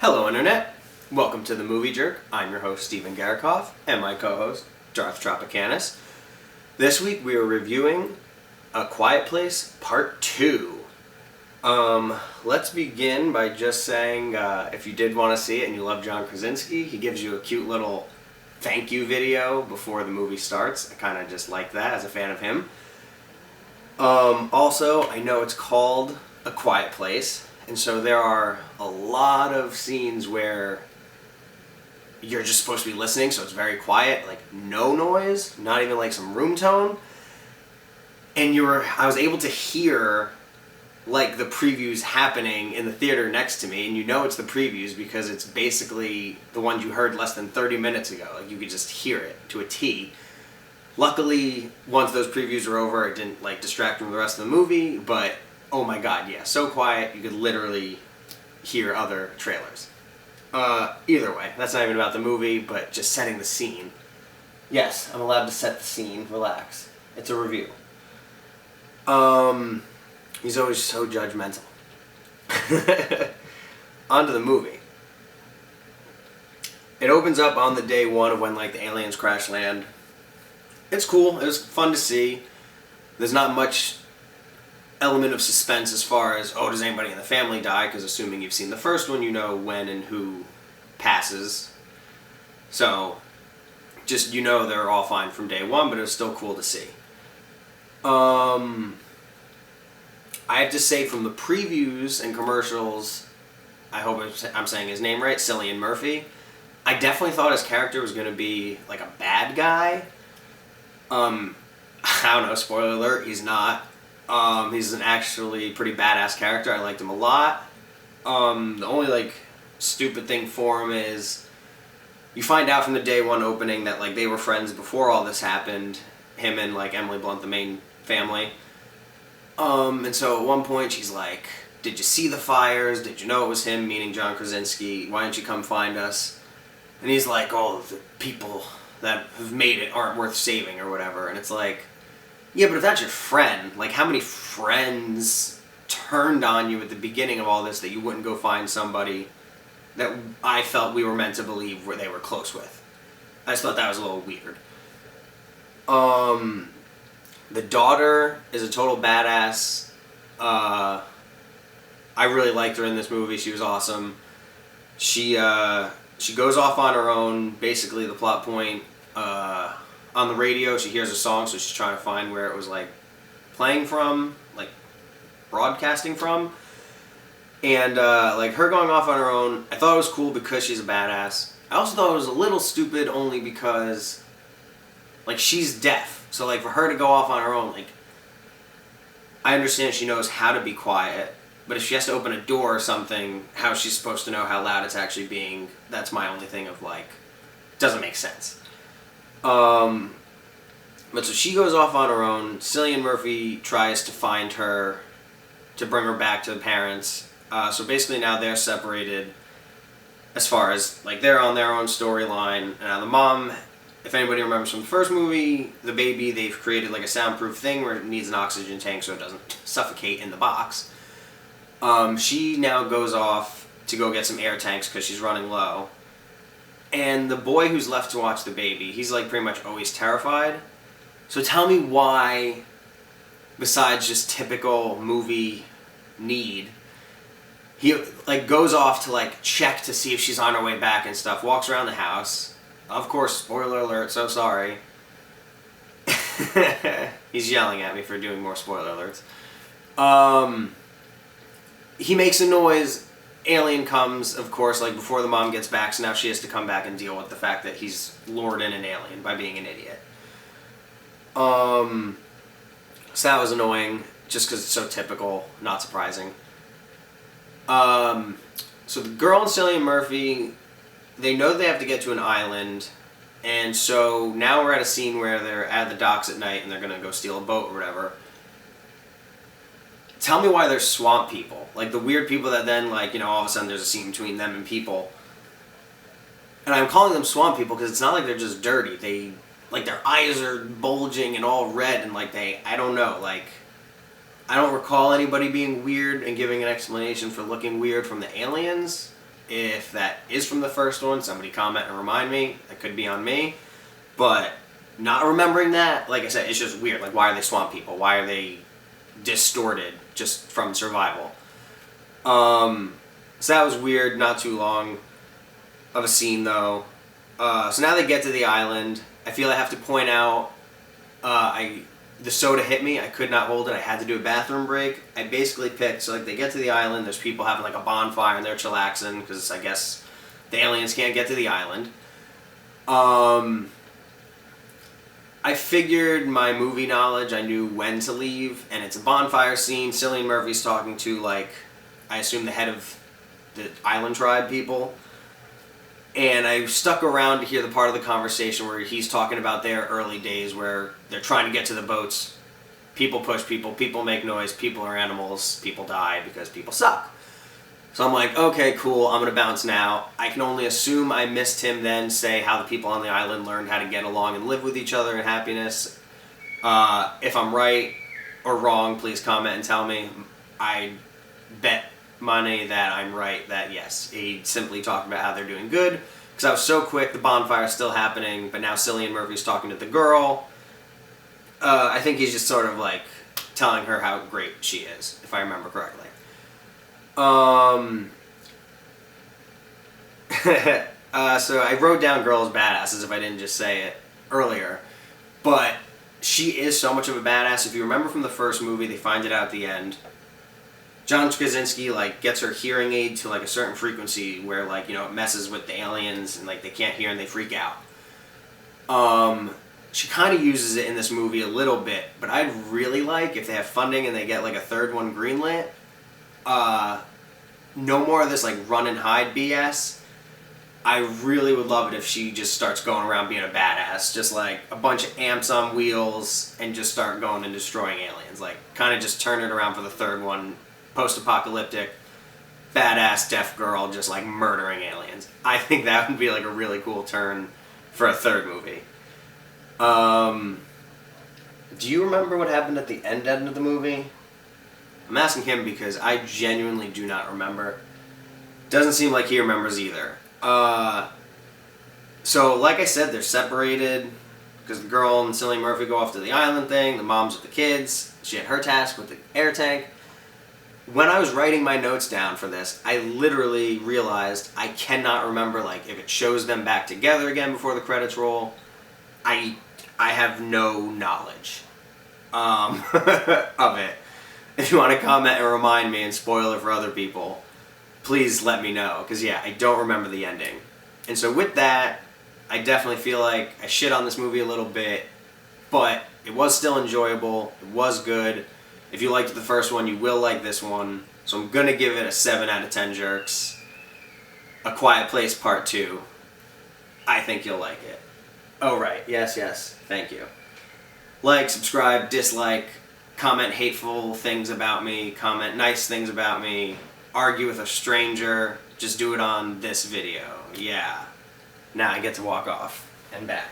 Hello, Internet. Welcome to the Movie Jerk. I'm your host, Steven Garikoff, and my co-host, Darth Tropicanis. This week we are reviewing A Quiet Place Part 2. Let's begin by just saying, if you did want to see it and you love John Krasinski, he gives you a cute little thank you video before the movie starts. I kind of just like that as a fan of him. Also, I know it's called A Quiet Place, and so there are a lot of scenes where you're just supposed to be listening, so it's very quiet, like no noise, not even like some room tone. And I was able to hear like the previews happening in the theater next to me, and you know it's the previews because it's basically the ones you heard less than 30 minutes ago. Like you could just hear it to a T. Luckily, once those previews were over, it didn't like distract from the rest of the movie, but oh my god, yeah, so quiet you could literally hear other trailers. Either way, that's not even about the movie, but just setting the scene. Yes, I'm allowed to set the scene. Relax. It's a review. He's always so judgmental. On to the movie. It opens up on the day one of when like the aliens crash land. It's cool. It was fun to see. There's not much element of suspense as far as, oh, does anybody in the family die? Because assuming you've seen the first one, you know when and who passes. So, just, you know they're all fine from day one, but it was still cool to see. I have to say from the previews and commercials, I hope I'm saying his name right, Cillian Murphy, I definitely thought his character was going to be like a bad guy. I don't know, spoiler alert, he's not. He's an actually pretty badass character. I liked him a lot. The only like stupid thing for him is you find out from the day one opening that like they were friends before all this happened. Him and like Emily Blunt, the main family. And so at one point she's like, "Did you see the fires? Did you know it was him?" Meaning John Krasinski. "Why don't you come find us?" And he's like, "Oh, the people that have made it aren't worth saving," or whatever. And it's like, yeah, but if that's your friend, like how many friends turned on you at the beginning of all this that you wouldn't go find somebody that I felt we were meant to believe where they were close with? I just thought that was a little weird. The daughter is a total badass. I really liked her in this movie. She was awesome. She goes off on her own. Basically, the plot point. On the radio, she hears a song, so she's trying to find where it was like playing from, like broadcasting from, and like her going off on her own. I thought it was cool because she's a badass. I also thought it was a little stupid only because like she's deaf, so like for her to go off on her own, like I understand she knows how to be quiet, but if she has to open a door or something, how is she supposed to know how loud it's actually being? That's my only thing of like, doesn't make sense. But so she goes off on her own. Cillian Murphy tries to find her to bring her back to the parents. So basically now they're separated as far as, like, they're on their own storyline. Now the mom, if anybody remembers from the first movie, the baby, they've created like a soundproof thing where it needs an oxygen tank so it doesn't suffocate in the box. She now goes off to go get some air tanks because she's running low. And the boy who's left to watch the baby, he's like pretty much always terrified. So tell me why, besides just typical movie need, he like goes off to like check to see if she's on her way back and stuff, walks around the house. Of course, spoiler alert, so sorry. He's yelling at me for doing more spoiler alerts. He makes a noise. Alien comes, of course, like before the mom gets back, so now she has to come back and deal with the fact that he's lured in an alien by being an idiot. So that was annoying, just because it's so typical, not surprising. So the girl and Cillian Murphy, they know they have to get to an island, and so now we're at a scene where they're at the docks at night and they're going to go steal a boat or whatever. Tell me why there's swamp people. Like, the weird people that then, like, you know, all of a sudden there's a scene between them and people. And I'm calling them swamp people because it's not like they're just dirty. They, like, their eyes are bulging and all red and, like, I don't know, like, I don't recall anybody being weird and giving an explanation for looking weird from the aliens. If that is from the first one, somebody comment and remind me. That could be on me. But not remembering that, like I said, it's just weird. Like, why are they swamp people? Why are they distorted just from survival? So that was weird. Not too long of a scene, though. So now they get to the island. I feel I have to point out, the soda hit me. I could not hold it. I had to do a bathroom break. I basically picked, so like they get to the island, there's people having like a bonfire and they're chillaxing because I guess the aliens can't get to the island. I figured my movie knowledge, I knew when to leave, and it's a bonfire scene. Cillian Murphy's talking to, like, I assume the head of the island tribe people. And I stuck around to hear the part of the conversation where he's talking about their early days where they're trying to get to the boats. People push people, people make noise, people are animals, people die because people suck. So I'm like, okay, cool, I'm going to bounce now. I can only assume I missed him then say how the people on the island learned how to get along and live with each other in happiness. If I'm right or wrong, please comment and tell me. I bet money that I'm right, that yes, he simply talked about how they're doing good, because I was so quick, the bonfire's still happening, but now Cillian Murphy's talking to the girl. I think he's just sort of like telling her how great she is, if I remember correctly. So I wrote down girl is badass as if I didn't just say it earlier, but she is so much of a badass. If you remember from the first movie, they find it out at the end. John Krasinski, like, gets her hearing aid to, like, a certain frequency where, like, you know, it messes with the aliens and, like, they can't hear and they freak out. She kind of uses it in this movie a little bit, but I'd really like, if they have funding and they get, like, a third one greenlit, no more of this, like, run and hide BS. I really would love it if she just starts going around being a badass. Just, like, a bunch of amps on wheels and just start going and destroying aliens. Like, kind of just turn it around for the third one. Post-apocalyptic, badass deaf girl just like murdering aliens. I think that would be like a really cool turn for a third movie. Do you remember what happened at the end of the movie? I'm asking him because I genuinely do not remember. Doesn't seem like he remembers either. So like I said, they're separated because the girl and Cillian Murphy go off to the island thing. The mom's with the kids. She had her task with the air tank. When I was writing my notes down for this, I literally realized I cannot remember, like, if it shows them back together again before the credits roll. I have no knowledge of it. If you want to comment and remind me and spoil it for other people, please let me know. Because, yeah, I don't remember the ending. And so with that, I definitely feel like I shit on this movie a little bit, but it was still enjoyable. It was good. If you liked the first one, you will like this one. So I'm going to give it a 7 out of 10 jerks. A Quiet Place Part 2. I think you'll like it. Oh, right. Yes, yes. Thank you. Like, subscribe, dislike, comment hateful things about me, comment nice things about me, argue with a stranger. Just do it on this video. Yeah. Now I get to walk off and back.